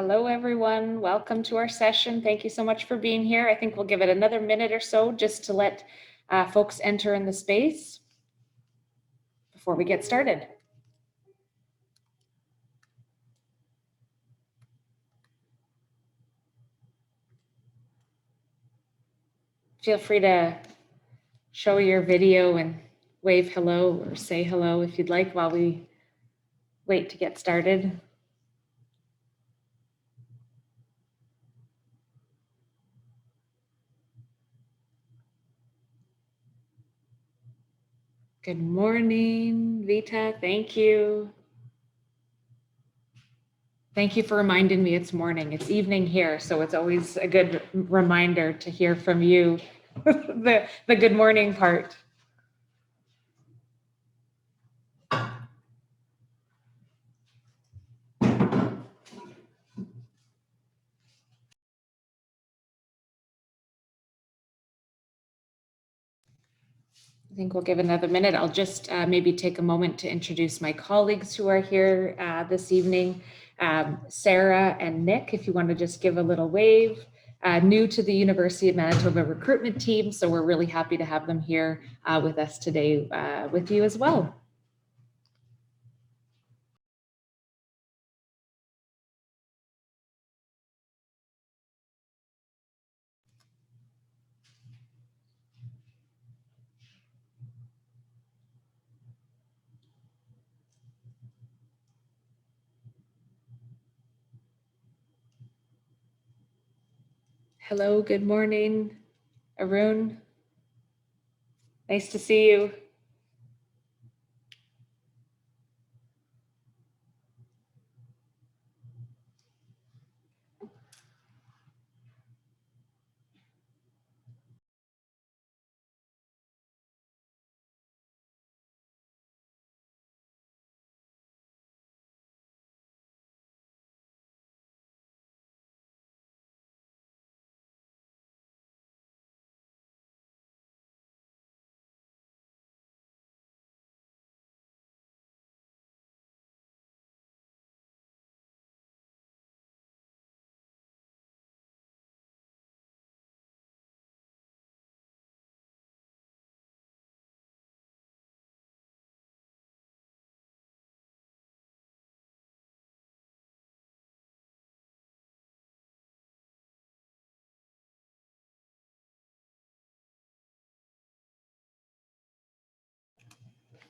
Hello, everyone. Welcome to our session. Thank you so much for being here. I think we'll give it another minute or so just to let folks enter in the space before we get started. Feel free to show your video and wave hello or say hello if you'd like while we wait to get started. Good morning, Vita. Thank you. Thank you for reminding me it's morning. It's evening here, so it's always a good reminder to hear from you the good morning part. I think we'll give another minute. I'll just maybe take a moment to introduce my colleagues who are here this evening. Sarah and Nick, if you want to just give a little wave. New to the University of Manitoba recruitment team, so we're really happy to have them here with us today with you as well. Hello, good morning, Arun. Nice to see you.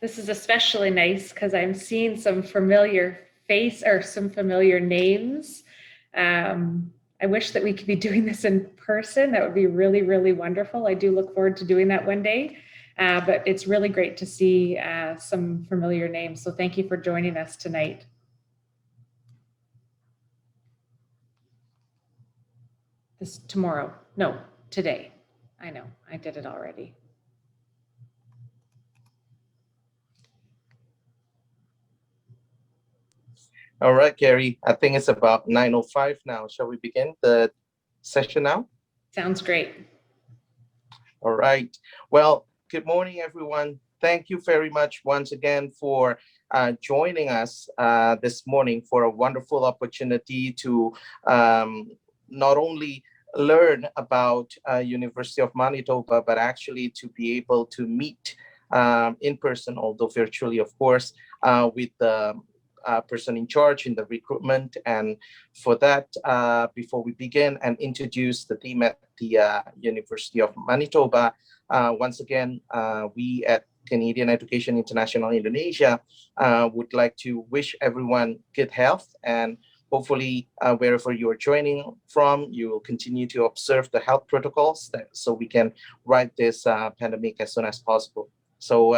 This is especially nice because I'm seeing some familiar face or some familiar names. I wish that we could be doing this in person. That would be really, really wonderful. I do look forward to doing that one day, but it's really great to see some familiar names. So thank you for joining us tonight. Today. I know, I did it already. All right, Kerry, I think it's about 9:05 now. Shall we begin the session now? Sounds great. All right. Well, good morning, everyone. Thank you very much once again for joining us this morning for a wonderful opportunity to not only learn about University of Manitoba, but actually to be able to meet in person, although virtually, of course, with the person in charge in the recruitment. And for that, before we begin and introduce the team at the University of Manitoba, once again, we at Canadian Education International Indonesia would like to wish everyone good health, and hopefully wherever you are joining from, you will continue to observe the health protocols so we can ride this pandemic as soon as possible. So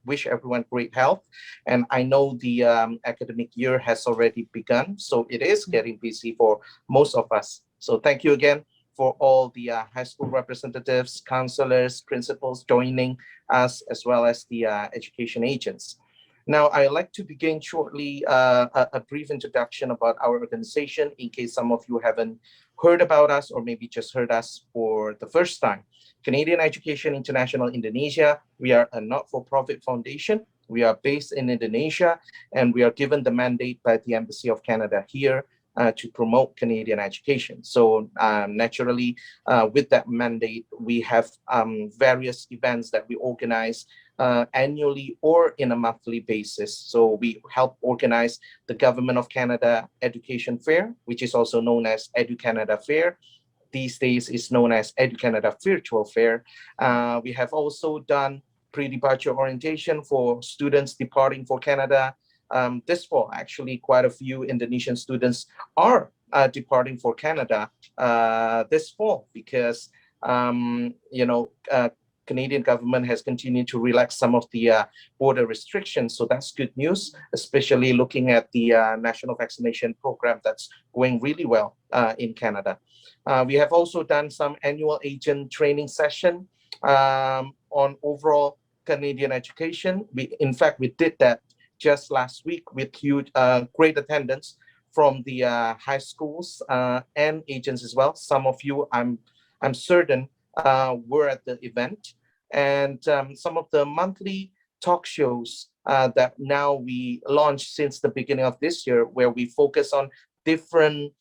wish everyone great health. And I know the academic year has already begun, so it is getting busy for most of us. So thank you again for all the high school representatives, counselors, principals joining us, as well as the education agents. Now, I'd like to begin shortly a brief introduction about our organization in case some of you haven't heard about us or maybe just heard us for the first time. Canadian Education International Indonesia, we are a not-for-profit foundation. We are based in Indonesia, and we are given the mandate by the Embassy of Canada here to promote Canadian education. So naturally, with that mandate, we have various events that we organize annually or in a monthly basis. So we help organize the Government of Canada Education Fair, which is also known as EduCanada Fair. These days is known as EduCanada Virtual Fair. We have also done pre-departure orientation for students departing for Canada. This fall, actually, quite a few Indonesian students are departing for Canada this fall because, Canadian government has continued to relax some of the border restrictions. So that's good news, especially looking at the national vaccination program that's going really well in Canada. We have also done some annual agent training session on overall Canadian education. In fact, we did that just last week with huge, great attendance from the high schools and agents as well. Some of you, I'm certain, were at the event. And some of the monthly talk shows that now we launched since the beginning of this year, where we focus on different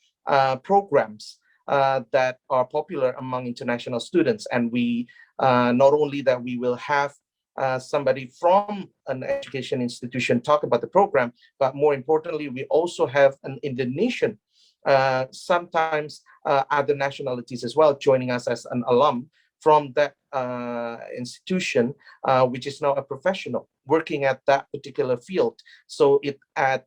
programs that are popular among international students. And we not only that we will have somebody from an education institution talk about the program, but more importantly, we also have an Indonesian, sometimes other nationalities as well, joining us as an alum from that institution, which is now a professional working at that particular field. So it adds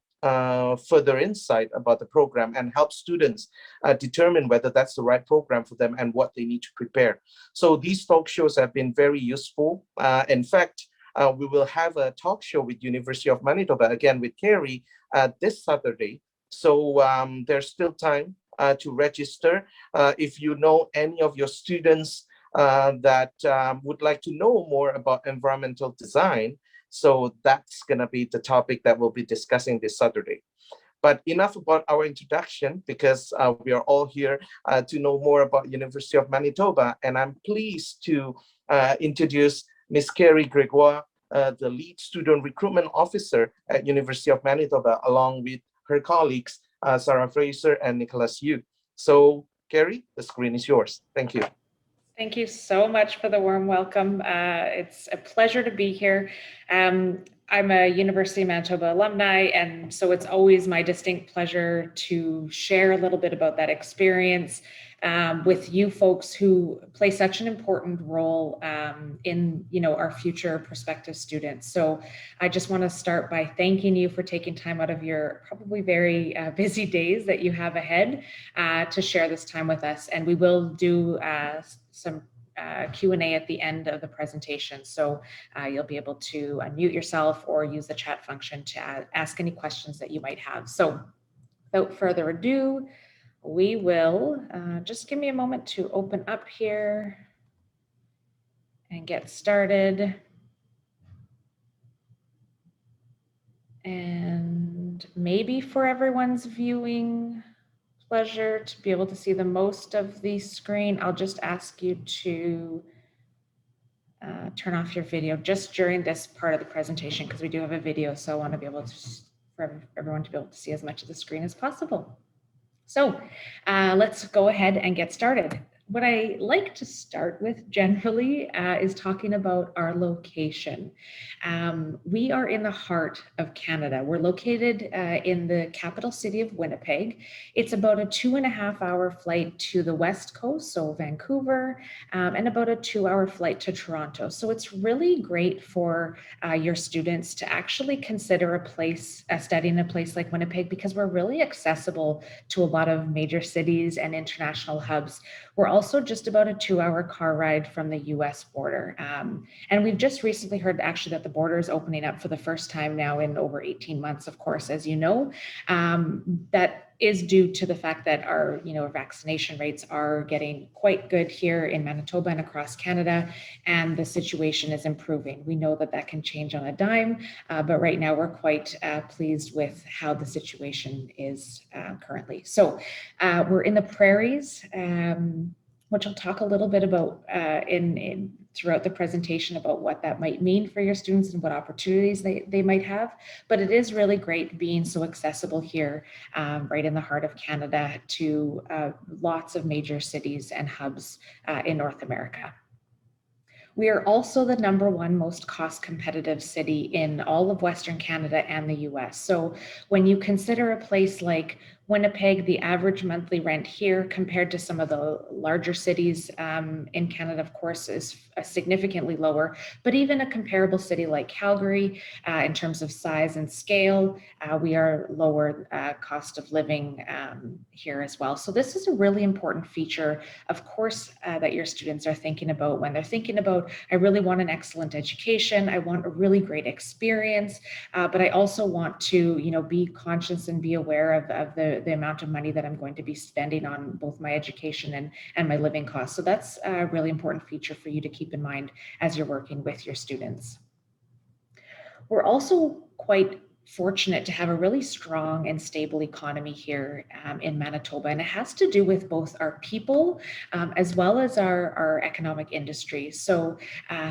further insight about the program and help students determine whether that's the right program for them and what they need to prepare. So these talk shows have been very useful. In fact, we will have a talk show with University of Manitoba, again with Kerry, this Saturday. So there's still time to register. If you know any of your students that would like to know more about environmental design, so that's going to be the topic that we'll be discussing this Saturday. But enough about our introduction, because we are all here to know more about University of Manitoba. And I'm pleased to introduce Ms. Kerry Gregoire, the lead student recruitment officer at University of Manitoba, along with her colleagues, Sarah Fraser and Nicholas Yu. So Kerry, the screen is yours. Thank you. Thank you so much for the warm welcome. It's a pleasure to be here. I'm a University of Manitoba alumni, and so it's always my distinct pleasure to share a little bit about that experience with you folks who play such an important role in our future prospective students. So I just want to start by thanking you for taking time out of your probably very busy days that you have ahead to share this time with us. And we will do some Q&A at the end of the presentation. So you'll be able to unmute yourself or use the chat function to ask any questions that you might have. So without further ado, we will just give me a moment to open up here and get started. And maybe for everyone's viewing pleasure to be able to see the most of the screen, I'll just ask you to turn off your video just during this part of the presentation, because we do have a video, so I want to be able to, for everyone to be able to see as much of the screen as possible. So let's go ahead and get started. What I like to start with generally is talking about our location. We are in the heart of Canada. We're located in the capital city of Winnipeg. It's about a 2.5-hour flight to the West Coast, so Vancouver, and about a 2-hour flight to Toronto. So it's really great for your students to actually consider a place, studying a place like Winnipeg, because we're really accessible to a lot of major cities and international hubs. We're also just about a 2-hour car ride from the US border. And we've just recently heard actually that the border is opening up for the first time now in over 18 months, of course, as you know. That is due to the fact that our vaccination rates are getting quite good here in Manitoba and across Canada, and the situation is improving. We know that that can change on a dime, but right now we're quite pleased with how the situation is currently. So we're in the prairies. which I'll talk a little bit about throughout the presentation about what that might mean for your students and what opportunities they might have. But it is really great being so accessible here, right in the heart of Canada, to lots of major cities and hubs in North America. We are also the #1 most cost competitive city in all of Western Canada and the US. So when you consider a place like Winnipeg, the average monthly rent here compared to some of the larger cities in Canada, of course, is significantly lower. But even a comparable city like Calgary, in terms of size and scale, we are lower cost of living here as well. So this is a really important feature, of course, that your students are thinking about when they're thinking about, I really want an excellent education, I want a really great experience, but I also want to, be conscious and be aware of the amount of money that I'm going to be spending on both my education and my living costs. So that's a really important feature for you to keep in mind as you're working with your students. We're also quite fortunate to have a really strong and stable economy here in Manitoba, and it has to do with both our people as well as our economic industry. So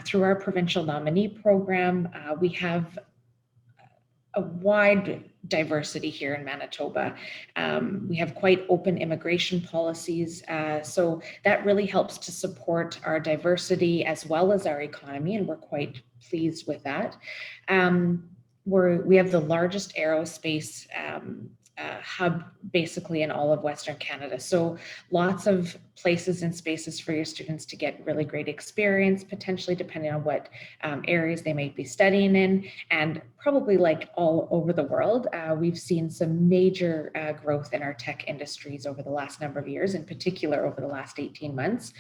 through our provincial nominee program, we have a wide diversity here in Manitoba. We have quite open immigration policies, so that really helps to support our diversity as well as our economy, and we're quite pleased with that. We have the largest aerospace hub basically in all of Western Canada. So lots of places and spaces for your students to get really great experience, potentially depending on what areas they might be studying in. And probably like all over the world, we've seen some major growth in our tech industries over the last number of years, in particular over the last 18 months.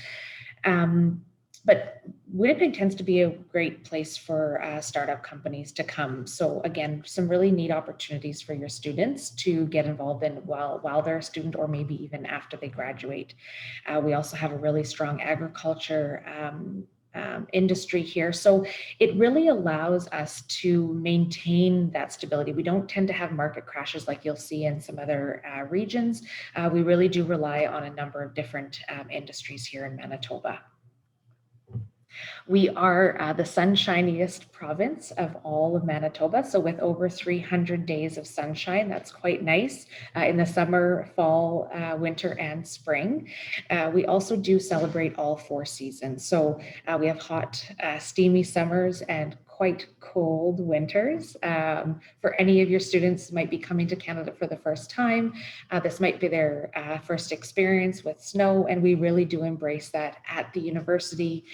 But Winnipeg tends to be a great place for startup companies to come. So again, some really neat opportunities for your students to get involved in while they're a student, or maybe even after they graduate. We also have a really strong agriculture industry here. So it really allows us to maintain that stability. We don't tend to have market crashes like you'll see in some other regions. We really do rely on a number of different industries here in Manitoba. We are the sunshiniest province of all of Manitoba. So with over 300 days of sunshine, that's quite nice in the summer, fall, winter, and spring. We also do celebrate all 4 seasons. So we have hot, steamy summers and quite cold winters. For any of your students who might be coming to Canada for the first time, this might be their first experience with snow, and we really do embrace that at the university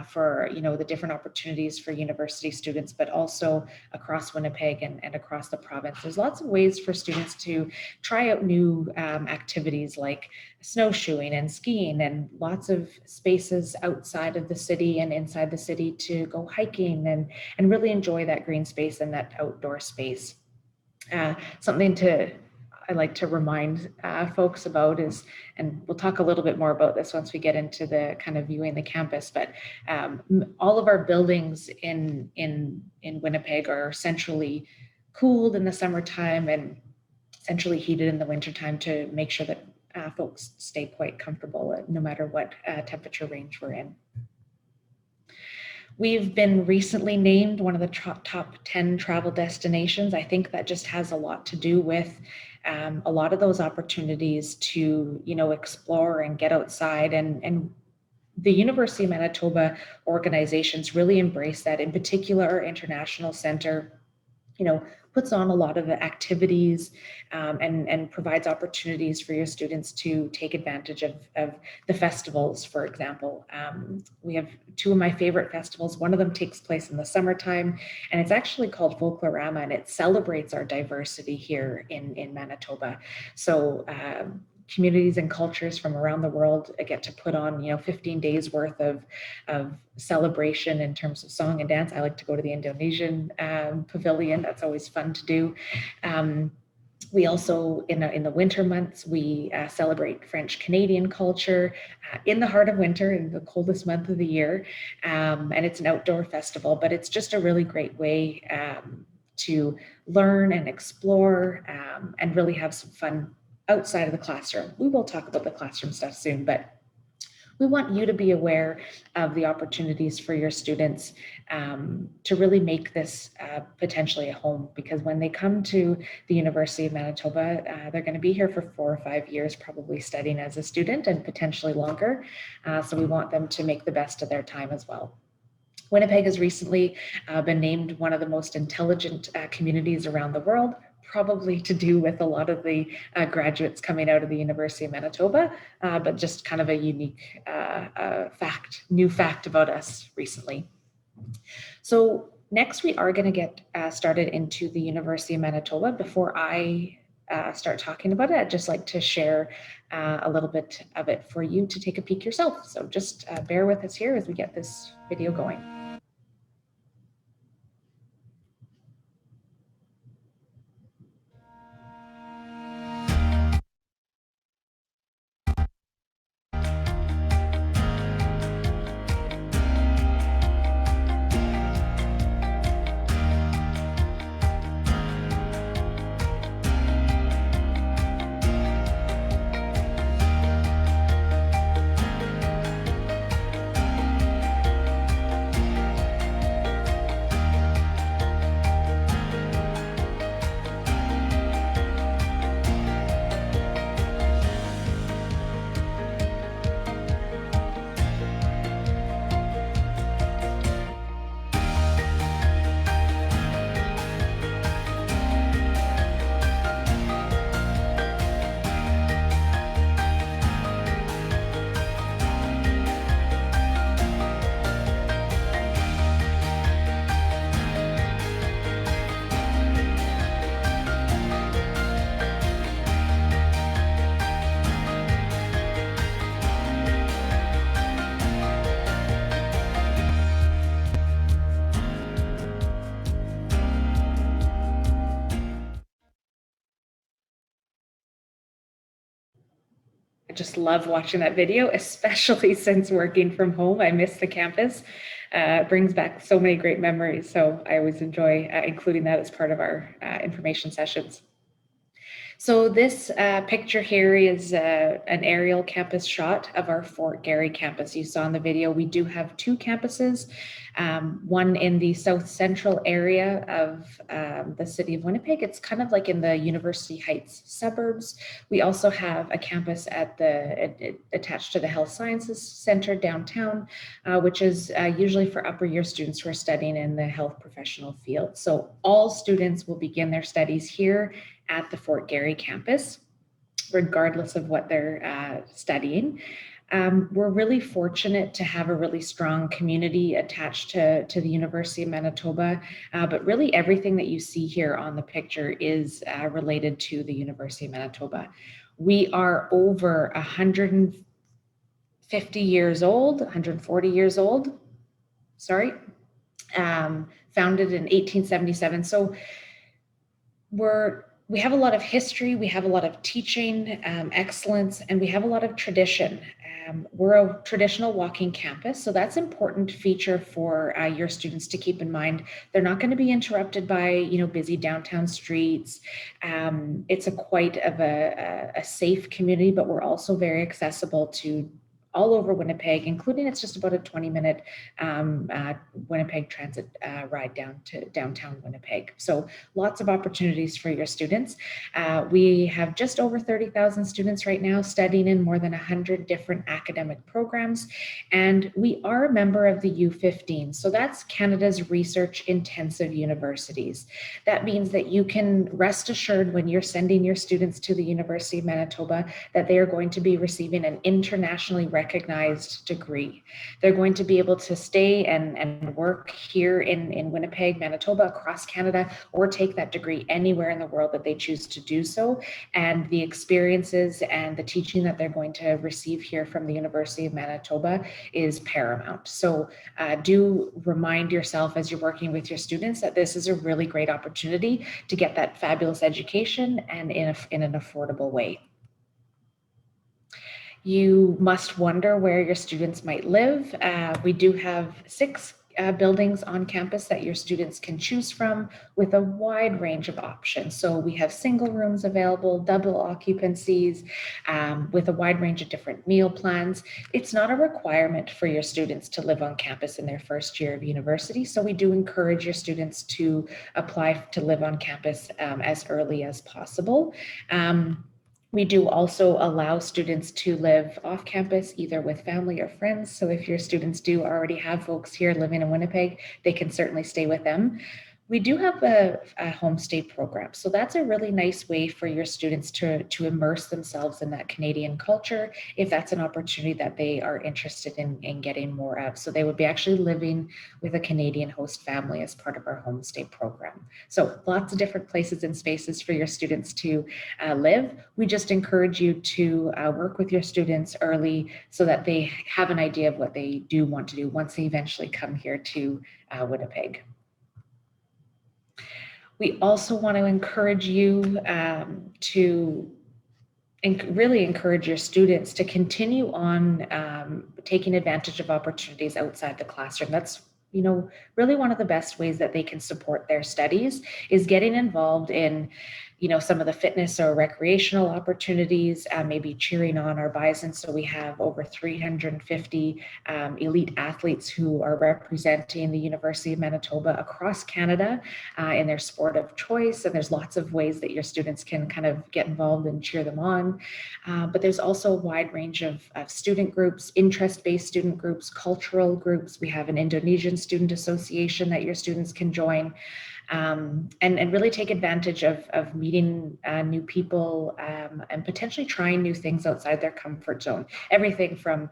for the different opportunities for university students, but also across Winnipeg and across the province. There's lots of ways for students to try out new activities like snowshoeing and skiing, and lots of spaces outside of the city and inside the city to go hiking and really enjoy that green space and that outdoor space. Something I like to remind folks about is, and we'll talk a little bit more about this once we get into the kind of viewing the campus, but all of our buildings in Winnipeg are centrally cooled in the summertime and centrally heated in the wintertime to make sure that folks stay quite comfortable no matter what temperature range we're in. We've been recently named one of the top 10 travel destinations. I think that just has a lot to do with a lot of those opportunities to, explore and get outside, and the University of Manitoba organizations really embrace that. In particular, our International Center, puts on a lot of activities and provides opportunities for your students to take advantage of the festivals, for example. We have 2 of my favorite festivals. One of them takes place in the summertime, and it's actually called Folklorama, and it celebrates our diversity here in Manitoba. So communities and cultures from around the world get to put on 15 days worth of celebration in terms of song and dance. I like to go to the Indonesian pavilion. That's always fun to do. We also, in the winter months, we celebrate French Canadian culture in the heart of winter, in the coldest month of the year. And it's an outdoor festival, but it's just a really great way to learn and explore and really have some fun outside of the classroom. We will talk about the classroom stuff soon, but We want you to be aware of the opportunities for your students to really make this potentially a home, because when they come to the University of Manitoba, they're going to be here for 4 or 5 years, probably studying as a student and potentially longer. So we want them to make the best of their time as well. Winnipeg has recently been named one of the most intelligent communities around the world, probably to do with a lot of the graduates coming out of the University of Manitoba, but just kind of a unique new fact about us recently. So next we are going to get started into the University of Manitoba. Before I start talking about it, I'd just like to share a little bit of it for you to take a peek yourself. So just bear with us here as we get this video going. I just love watching that video, especially since working from home. I miss the campus. It brings back so many great memories. So I always enjoy including that as part of our information sessions. So this picture here is an aerial campus shot of our Fort Garry campus. You saw in the video, we do have 2 campuses, one in the south central area of the city of Winnipeg. It's kind of like in the University Heights suburbs. We also have a campus at attached to the Health Sciences Center downtown, which is usually for upper year students who are studying in the health professional field. So all students will begin their studies here at the Fort Garry campus, regardless of what they're studying. We're really fortunate to have a really strong community attached to the University of Manitoba, but really everything that you see here on the picture is related to the University of Manitoba. We are over 150 years old, 140 years old, sorry, founded in 1877. So we have a lot of history, we have a lot of teaching excellence, and we have a lot of tradition. We're a traditional walking campus, so that's an important feature for your students to keep in mind. They're not going to be interrupted by, busy downtown streets. It's quite of a safe community, but we're also very accessible to all over Winnipeg, including it's just about a 20-minute Winnipeg transit ride down to downtown Winnipeg. So lots of opportunities for your students. We have just over 30,000 students right now studying in more than 100 different academic programs. And we are a member of the U15. So that's Canada's research intensive universities. That means that you can rest assured when you're sending your students to the University of Manitoba that they are going to be receiving an internationally recognized degree. They're going to be able to stay and work here in Winnipeg, Manitoba, across Canada, or take that degree anywhere in the world that they choose to do so. And the experiences and the teaching that they're going to receive here from the University of Manitoba is paramount. So do remind yourself as you're working with your students that this is a really great opportunity to get that fabulous education and in an affordable way. You must wonder where your students might live. We do have 6 buildings on campus that your students can choose from with a wide range of options. So we have single rooms available, double occupancies, with a wide range of different meal plans. It's not a requirement for your students to live on campus in their first year of university. So we do encourage your students to apply to live on campus as early as possible. We do also allow students to live off campus, either with family or friends. So if your students do already have folks here living in Winnipeg, they can certainly stay with them. We do have a homestay program. So that's a really nice way for your students to immerse themselves in that Canadian culture, if that's an opportunity that they are interested in getting more of. So they would be actually living with a Canadian host family as part of our homestay program. So lots of different places and spaces for your students to live. We just encourage you to work with your students early so that they have an idea of what they do want to do once they eventually come here to Winnipeg. We also want to encourage you to really encourage your students to continue on taking advantage of opportunities outside the classroom. That's really one of the best ways that they can support their studies is getting involved in some of the fitness or recreational opportunities, maybe cheering on our bison. So we have over 350 elite athletes who are representing the University of Manitoba across Canada in their sport of choice. And there's lots of ways that your students can kind of get involved and cheer them on. But there's also a wide range of student groups, interest-based student groups, cultural groups. We have an Indonesian student association that your students can join. And really take advantage of meeting new people and potentially trying new things outside their comfort zone. Everything from,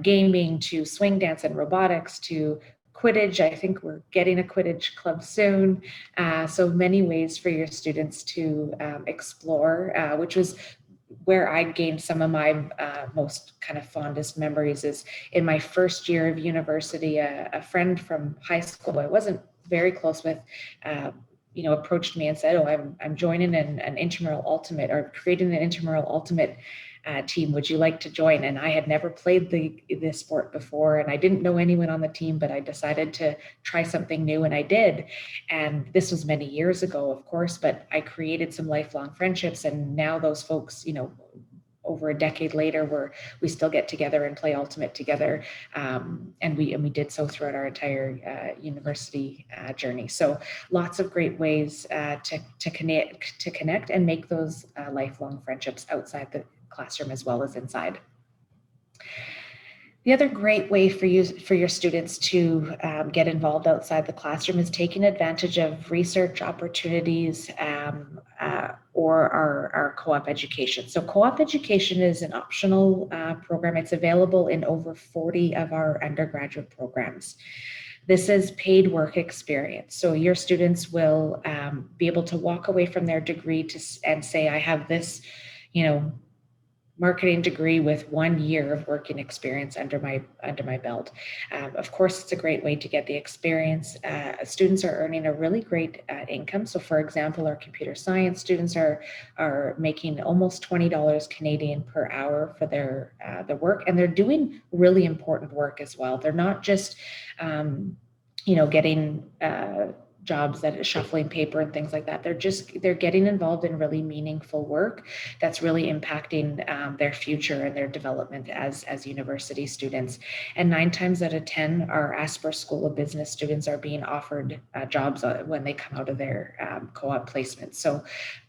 gaming to swing dance and robotics to Quidditch. I think we're getting a Quidditch club soon. So many ways for your students to explore, which was where I gained some of my most kind of fondest memories is in my first year of university, a friend from high school I wasn't very close with, approached me and said, "Oh, I'm joining an intramural ultimate or creating an intramural ultimate team. Would you like to join?" And I had never played the sport before, and I didn't know anyone on the team, but I decided to try something new, and I did. And this was many years ago, of course, but I created some lifelong friendships, and now those folks, over a decade later, we still get together and play ultimate together, and we did so throughout our entire university journey. So lots of great ways to connect and make those lifelong friendships outside the classroom as well as inside. The other great way for your students to get involved outside the classroom is taking advantage of research opportunities or our co-op education. So co-op education is an optional program. It's available in over 40 of our undergraduate programs. This is paid work experience. So your students will be able to walk away from their degree and say, I have this, marketing degree with 1 year of working experience under my belt. Of course, it's a great way to get the experience. Students are earning a really great income. So for example, our computer science students are making almost $20 Canadian per hour for their work, and they're doing really important work as well. They're not just getting jobs that is shuffling paper and things like that. They're getting involved in really meaningful work that's really impacting their future and their development as university students. And 9 times out of 10, our Asper School of Business students are being offered jobs when they come out of their co-op placement. So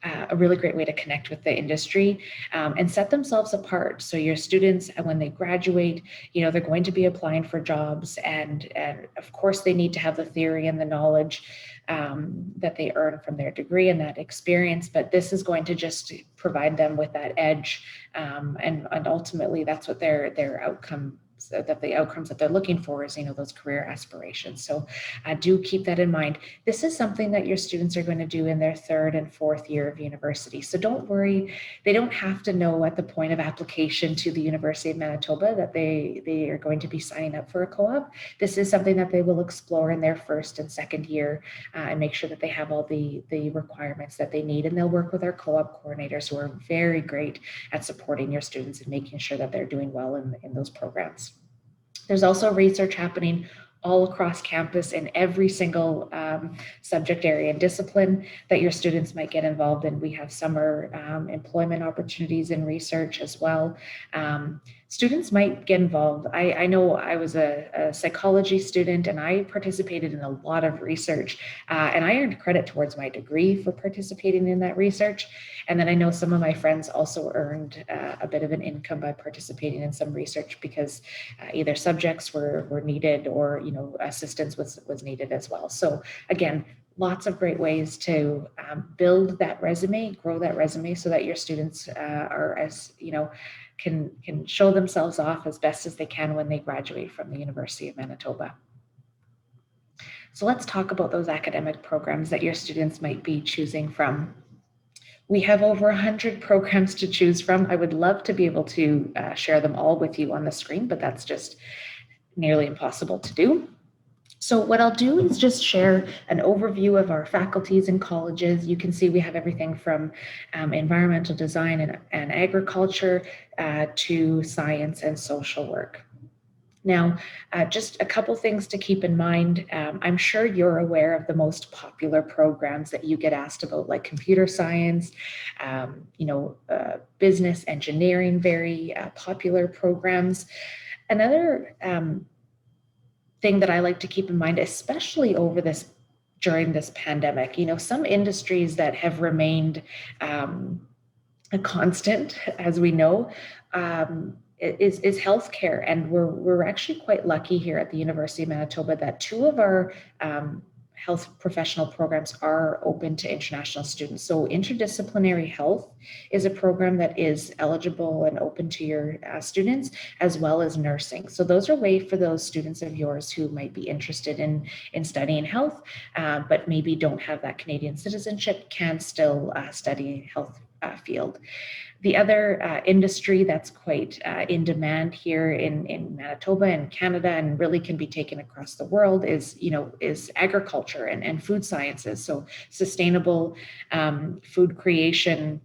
a really great way to connect with the industry and set themselves apart. So your students, when they graduate, they're going to be applying for jobs, and of course they need to have the theory and the knowledge that they earn from their degree and that experience, but this is going to just provide them with that edge, and ultimately that's what their outcomes that they're looking for is those career aspirations. So do keep that in mind. This is something that your students are going to do in their 3rd and 4th year of university. So don't worry, they don't have to know at the point of application to the University of Manitoba that they are going to be signing up for a co-op. This is something that they will explore in their 1st and 2nd year and make sure that they have all the requirements that they need, and they'll work with our co-op coordinators who are very great at supporting your students and making sure that they're doing well in those programs. There's also research happening all across campus in every single subject area and discipline that your students might get involved in. We have summer employment opportunities in research as well. Students might get involved. I know I was a psychology student and I participated in a lot of research and I earned credit towards my degree for participating in that research. And then I know some of my friends also earned a bit of an income by participating in some research because either subjects were needed or, you know, assistance was needed as well. So again, lots of great ways to build that resume, grow that resume so that your students are as, you know, can show themselves off as best as they can when they graduate from the University of Manitoba. So let's talk about those academic programs that your students might be choosing from. We have over 100 programs to choose from. I would love to be able to share them all with you on the screen, but that's just nearly impossible to do. So what I'll do is just share an overview of our faculties and colleges. You can see we have everything from environmental design and agriculture to science and social work. Now, just a couple things to keep in mind. I'm sure you're aware of the most popular programs that you get asked about, like computer science, business engineering, very popular programs. Another thing that I like to keep in mind, especially during this pandemic, you know, some industries that have remained a constant, as we know, is healthcare. And we're actually quite lucky here at the University of Manitoba that two of our health professional programs are open to international students. So interdisciplinary health is a program that is eligible and open to your students, as well as nursing. So those are ways for those students of yours who might be interested in studying health, but maybe don't have that Canadian citizenship, can still study health field. The other industry that's quite in demand here in Manitoba and Canada, and really can be taken across the world, is agriculture and food sciences. So sustainable food creation,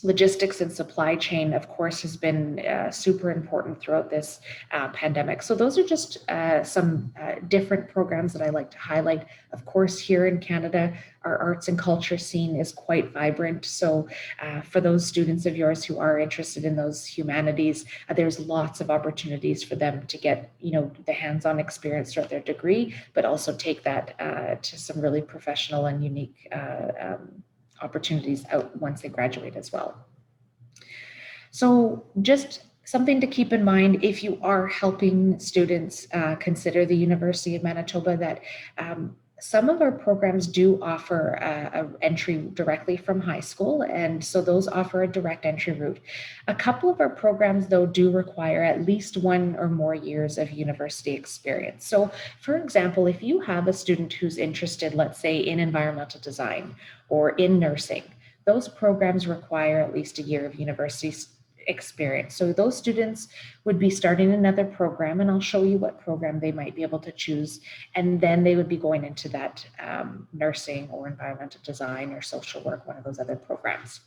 logistics and supply chain, of course, has been super important throughout this pandemic. So those are just some different programs that I like to highlight. Of course, here in Canada, our arts and culture scene is quite vibrant. So for those students of yours who are interested in those humanities, there's lots of opportunities for them to get, the hands-on experience throughout their degree, but also take that to some really professional and unique opportunities out once they graduate as well. So just something to keep in mind if you are helping students consider the University of Manitoba, that some of our programs do offer an entry directly from high school, and so those offer a direct entry route. A couple of our programs, though, do require at least 1 or more years of university experience. So, for example, if you have a student who's interested, let's say, in environmental design or in nursing, those programs require at least a year of university experience. So those students would be starting another program, and I'll show you what program they might be able to choose. And then they would be going into that nursing or environmental design or social work, one of those other programs.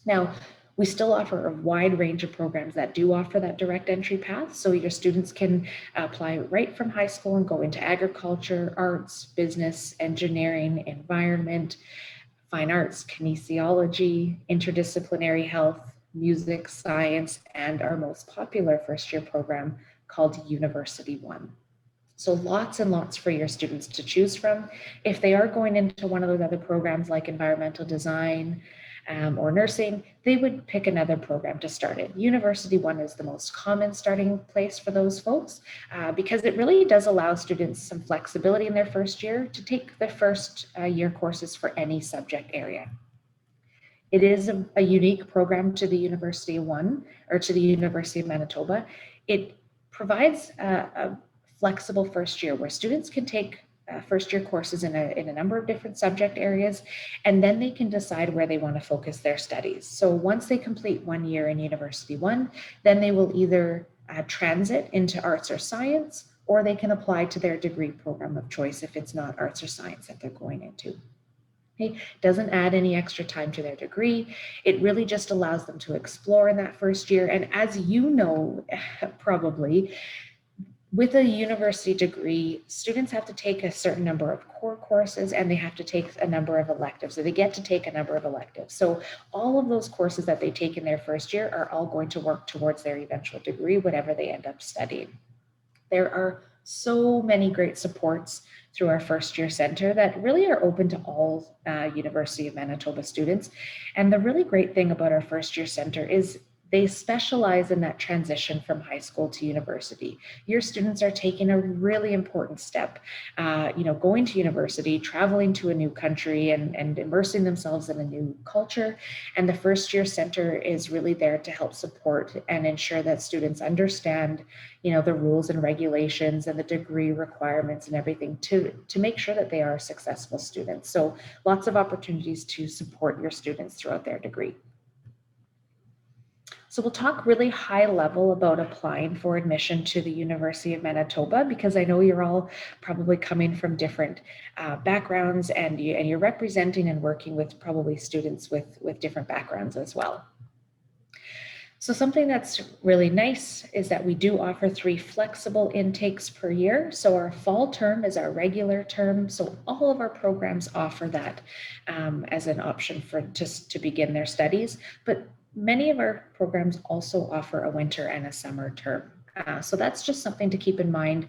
Now, we still offer a wide range of programs that do offer that direct entry path. So your students can apply right from high school and go into agriculture, arts, business, engineering, environment, fine arts, kinesiology, interdisciplinary health, music, science, and our most popular first-year program called University One. So lots and lots for your students to choose from. If they are going into one of those other programs like environmental design or nursing, they would pick another program to start in. University One is the most common starting place for those folks because it really does allow students some flexibility in their first year to take the first year courses for any subject area. It is a unique program to the University of Manitoba. It provides a flexible first year where students can take first year courses in a number of different subject areas, and then they can decide where they want to focus their studies. So once they complete 1 year in University One, then they will either transit into arts or science, or they can apply to their degree program of choice if it's not arts or science that they're going into. Okay. Doesn't add any extra time to their degree. It really just allows them to explore in that first year. And as you know, probably, with a university degree, students have to take a certain number of core courses and they have to take a number of electives. So they get to take a number of electives. So all of those courses that they take in their first year are all going to work towards their eventual degree, whatever they end up studying. There are so many great supports through our first year center that really are open to all University of Manitoba students. And the really great thing about our first year center is they specialize in that transition from high school to university. Your students are taking a really important step, going to university, traveling to a new country and immersing themselves in a new culture. And the first year center is really there to help support and ensure that students understand, the rules and regulations and the degree requirements and everything to make sure that they are successful students. So lots of opportunities to support your students throughout their degree. So we'll talk really high level about applying for admission to the University of Manitoba, because I know you're all probably coming from different backgrounds and you're representing and working with probably students with different backgrounds as well. So something that's really nice is that we do offer 3 flexible intakes per year. So our fall term is our regular term. So all of our programs offer that as an option for just to begin their studies. But many of our programs also offer a winter and a summer term. So that's just something to keep in mind.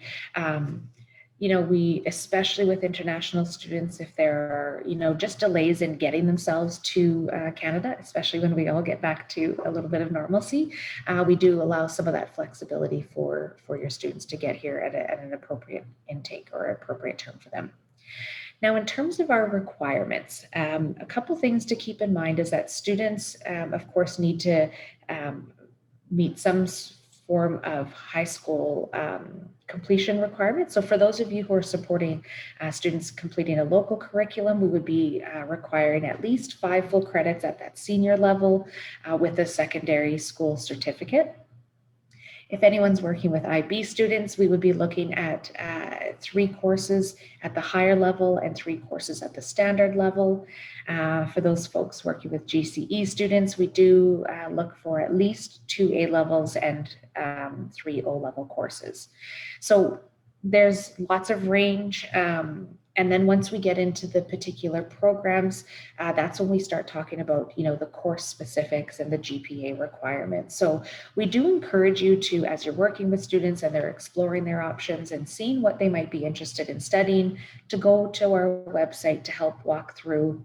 We, especially with international students, if there are, just delays in getting themselves to Canada, especially when we all get back to a little bit of normalcy, we do allow some of that flexibility for your students to get here at an appropriate intake or appropriate term for them. Now, in terms of our requirements, a couple things to keep in mind is that students, of course, need to meet some form of high school completion requirements. So for those of you who are supporting students completing a local curriculum, we would be requiring at least 5 full credits at that senior level with a secondary school certificate. If anyone's working with IB students, we would be looking at 3 courses at the higher level and 3 courses at the standard level. For those folks working with GCE students, we do look for at least 2 A levels and 3 O level courses. So there's lots of range. And then once we get into the particular programs, that's when we start talking about, the course specifics and the GPA requirements. So we do encourage you to, as you're working with students and they're exploring their options and seeing what they might be interested in studying, to go to our website to help walk through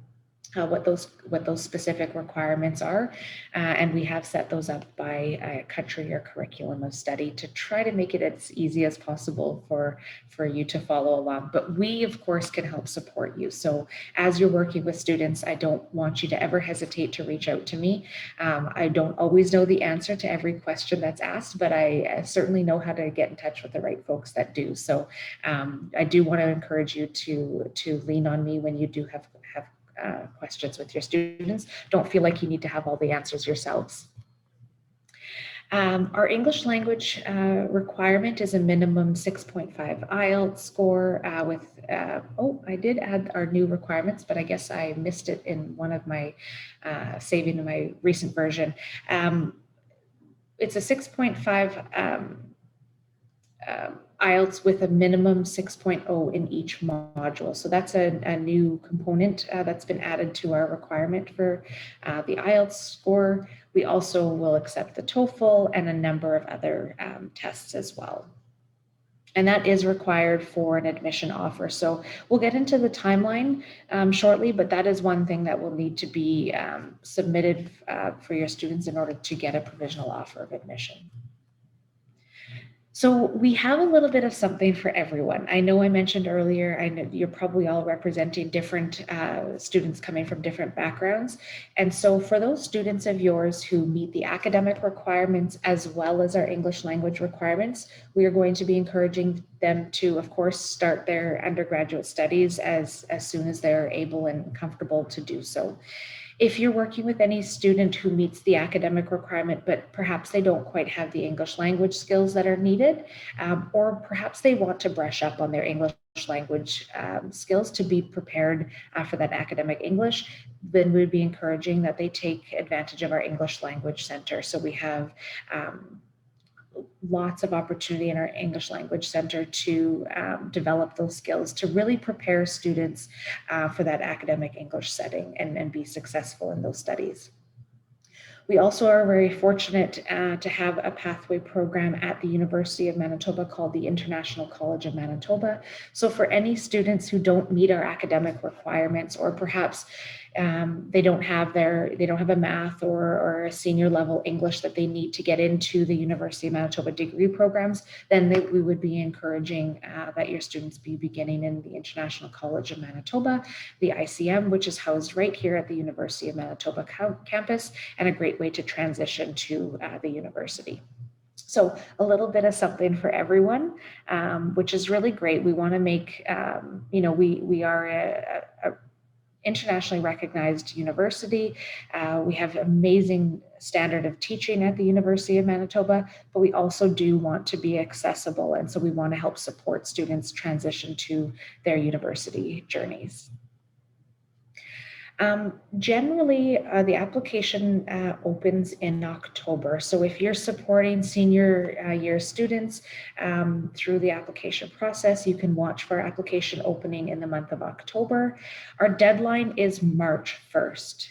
what those specific requirements are, and we have set those up by country or curriculum of study to try to make it as easy as possible for you to follow along. But we, of course, can help support you. So as you're working with students, I don't want you to ever hesitate to reach out to me. I don't always know the answer to every question that's asked, but I certainly know how to get in touch with the right folks that do. So I do want to encourage you to lean on me when you do have questions with your students. Don't feel like you need to have all the answers yourselves. Our English language requirement is a minimum 6.5 Ielts score with, I did add our new requirements, but I guess I missed it in one of my saving in my recent version. It's a 6.5 Ielts with a minimum 6.0 in each module. So that's a new component that's been added to our requirement for the Ielts score. We also will accept the TOEFL and a number of other tests as well. And that is required for an admission offer. So we'll get into the timeline shortly, but that is one thing that will need to be submitted for your students in order to get a provisional offer of admission. So we have a little bit of something for everyone. I know I mentioned earlier, I know you're probably all representing different students coming from different backgrounds. And so for those students of yours who meet the academic requirements as well as our English language requirements, we are going to be encouraging them to, of course, start their undergraduate studies as soon as they're able and comfortable to do so. If you're working with any student who meets the academic requirement, but perhaps they don't quite have the English language skills that are needed, or perhaps they want to brush up on their English language skills to be prepared for that academic English, then we'd be encouraging that they take advantage of our English language center. So we have lots of opportunity in our English Language Center to develop those skills to really prepare students for that academic English setting and be successful in those studies. We also are very fortunate to have a pathway program at the University of Manitoba called the International College of Manitoba. So for any students who don't meet our academic requirements, or perhaps they don't have a math or a senior level English that they need to get into the University of Manitoba degree programs, then we would be encouraging that your students be beginning in the International College of Manitoba, the ICM, which is housed right here at the University of Manitoba campus, and a great way to transition to the university. So a little bit of something for everyone, which is really great. We want to make, we are a internationally recognized university. We have amazing standard of teaching at the University of Manitoba, but we also do want to be accessible. And so we want to help support students transition to their university journeys. Generally, the application opens in October. So if you're supporting senior year students through the application process, you can watch for our application opening in the month of October. Our deadline is March 1st.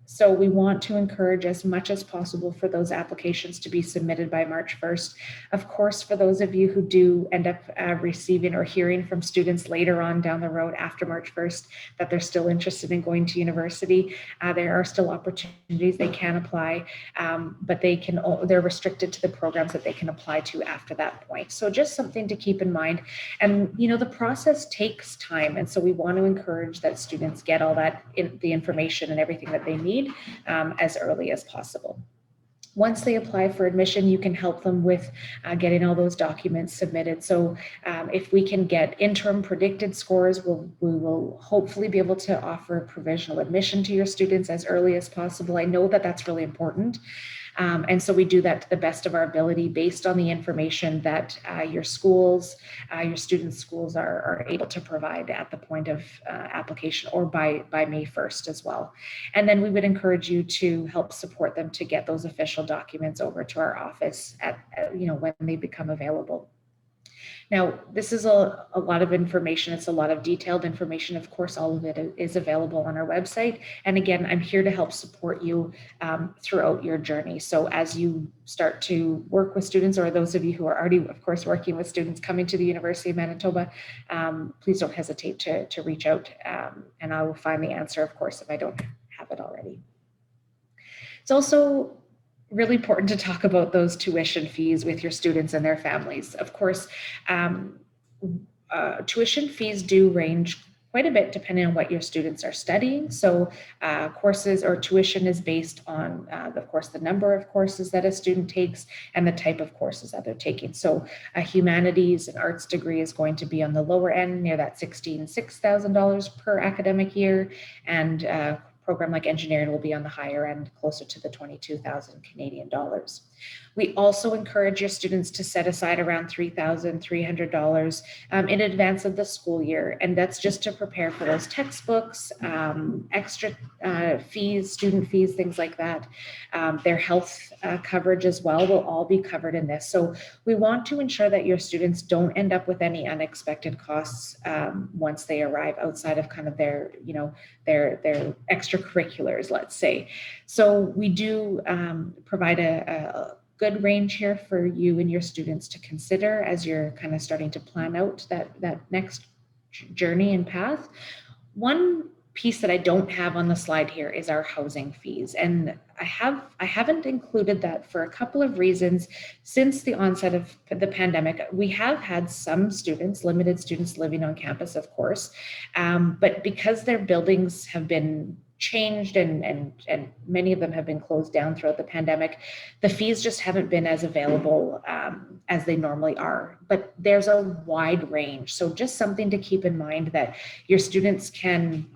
So we want to encourage as much as possible for those applications to be submitted by March 1st. Of course, for those of you who do end up receiving or hearing from students later on down the road after March 1st that they're still interested in going to university, there are still opportunities they can apply, but they're restricted to the programs that they can apply to after that point. So just something to keep in mind. And the process takes time, and so we want to encourage that students get all that the information and everything that they need as early as possible. Once they apply for admission, you can help them with getting all those documents submitted. So if we can get interim predicted scores, we will hopefully be able to offer provisional admission to your students as early as possible. I know that that's really important. And so we do that to the best of our ability based on the information that your students' schools are able to provide at the point of application, or by May 1st as well. And then we would encourage you to help support them to get those official documents over to our office when they become available. Now, this is a lot of information. It's a lot of detailed information. Of course, all of it is available on our website. And again, I'm here to help support you throughout your journey. So as you start to work with students, or those of you who are already, of course, working with students coming to the University of Manitoba, please don't hesitate to reach out, and I will find the answer, of course, if I don't have it already. It's also really important to talk about those tuition fees with your students and their families. Of course, tuition fees do range quite a bit depending on what your students are studying. So courses or tuition is based on, of course, the number of courses that a student takes and the type of courses that they're taking. So a humanities and arts degree is going to be on the lower end, near that $16,000 per academic year, and program like engineering will be on the higher end, closer to the 22,000 Canadian dollars. We also encourage your students to set aside around $3,300 in advance of the school year. And that's just to prepare for those textbooks, extra fees, student fees, things like that. Their health coverage as well will all be covered in this. So we want to ensure that your students don't end up with any unexpected costs once they arrive outside of kind of their extracurriculars, let's say. So we do provide a good range here for you and your students to consider as you're kind of starting to plan out that next journey and path. One piece that I don't have on the slide here is our housing fees. And I haven't included that for a couple of reasons. Since the onset of the pandemic, we have had some students, limited students living on campus, of course, but because their buildings have been changed and many of them have been closed down throughout the pandemic, the fees just haven't been as available as they normally are. But there's a wide range. So just something to keep in mind, that your students can,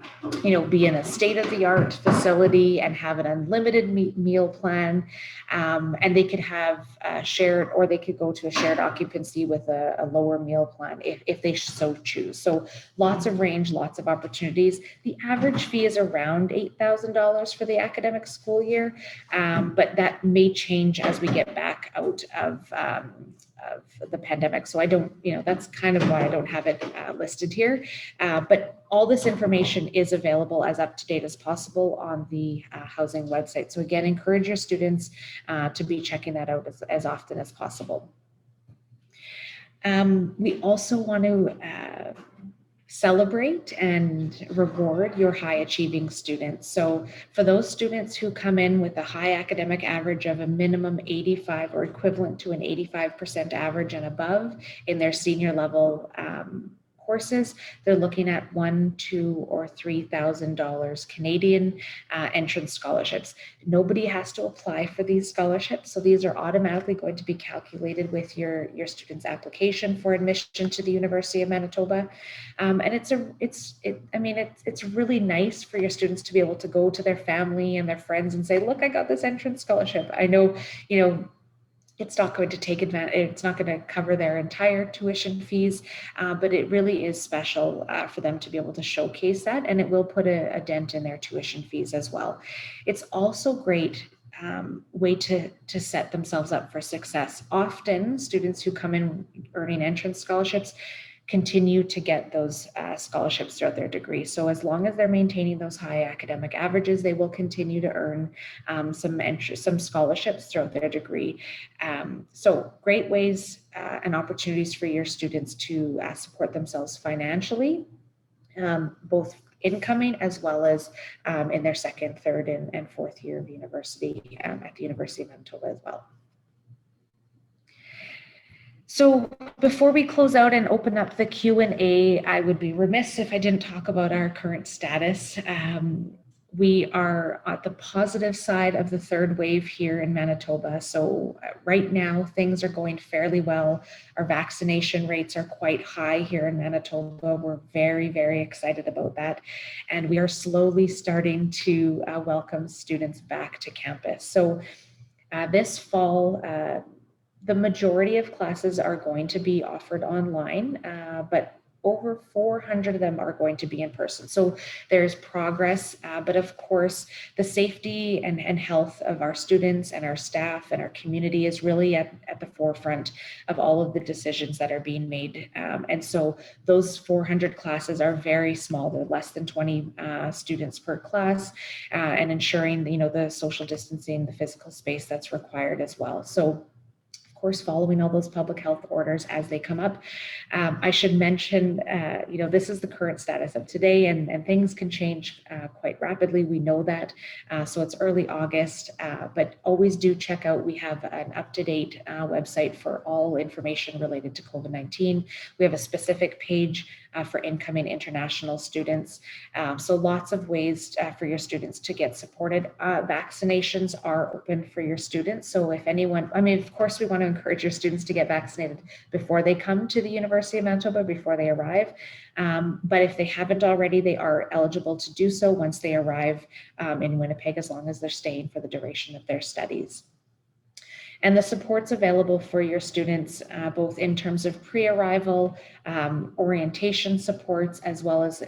be in a state-of-the-art facility and have an unlimited meal plan, and they could have shared, or they could go to a shared occupancy with a lower meal plan if they so choose. So lots of range, lots of opportunities. The average fee is around $8,000 for the academic school year, but that may change as we get back out of the pandemic. So I don't, that's kind of why I don't have it listed here. But all this information is available as up to date as possible on the housing website. So again, encourage your students to be checking that out as often as possible. We also want to celebrate and reward your high achieving students. So for those students who come in with a high academic average of a minimum 85 or equivalent to an 85% average and above in their senior level courses, they're looking at $1,000, $2,000, or $3,000 Canadian entrance scholarships. Nobody has to apply for these scholarships, so these are automatically going to be calculated with your student's application for admission to the University of Manitoba. And it's really nice for your students to be able to go to their family and their friends and say, look, I got this entrance scholarship. I know, it's not going to take advantage, it's not going to cover their entire tuition fees, but it really is special for them to be able to showcase that, and it will put a dent in their tuition fees as well. It's also great way to set themselves up for success. Often students who come in earning entrance scholarships continue to get those scholarships throughout their degree. So as long as they're maintaining those high academic averages, they will continue to earn some scholarships throughout their degree. So great ways and opportunities for your students to support themselves financially, both incoming as well as in their second, third, and fourth year of university at the University of Manitoba as well. So before we close out and open up the Q&A, I would be remiss if I didn't talk about our current status. We are at the positive side of the third wave here in Manitoba. So right now, things are going fairly well. Our vaccination rates are quite high here in Manitoba. We're very, very excited about that. And we are slowly starting to welcome students back to campus. So this fall, the majority of classes are going to be offered online, but over 400 of them are going to be in person. So there's progress, but of course, the safety and health of our students and our staff and our community is really at the forefront of all of the decisions that are being made. And so those 400 classes are very small. They're less than 20 students per class, and ensuring, the social distancing, the physical space that's required as well. So course, following all those public health orders as they come up. I should mention, this is the current status of today, and things can change quite rapidly. We know that. So it's early August, but always do check out. We have an up-to-date website for all information related to COVID-19. We have a specific page for incoming international students. So lots of ways for your students to get supported. Vaccinations are open for your students. So if anyone, of course, we want to encourage your students to get vaccinated before they come to the University of Manitoba, before they arrive. But if they haven't already, they are eligible to do so once they arrive in Winnipeg, as long as they're staying for the duration of their studies. And the support's available for your students, both in terms of pre-arrival, orientation supports, as well as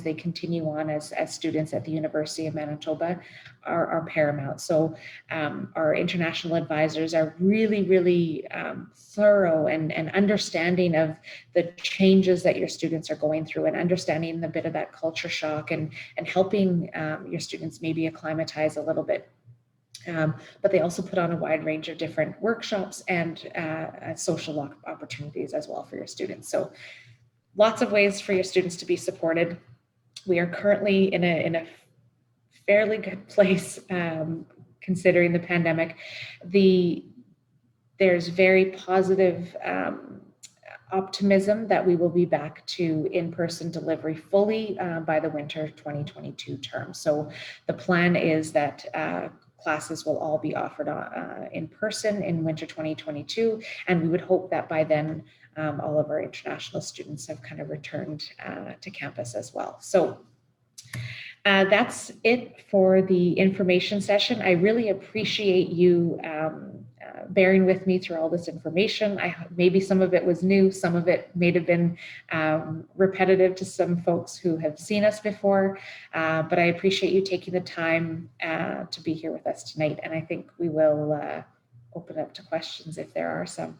they continue on as students at the University of Manitoba are paramount. So our international advisors are really, really thorough and understanding of the changes that your students are going through, and understanding a bit of that culture shock, and helping your students maybe acclimatize a little bit. But they also put on a wide range of different workshops and social opportunities as well for your students. So lots of ways for your students to be supported. We are currently in a fairly good place considering the pandemic. There's very positive optimism that we will be back to in-person delivery fully by the winter 2022 term. So the plan is that classes will all be offered in person in winter 2022, and we would hope that by then all of our international students have kind of returned to campus as well. So that's it for the information session. I really appreciate you bearing with me through all this information. Maybe some of it was new, some of it may have been repetitive to some folks who have seen us before, but I appreciate you taking the time to be here with us tonight, and I think we will open up to questions if there are some.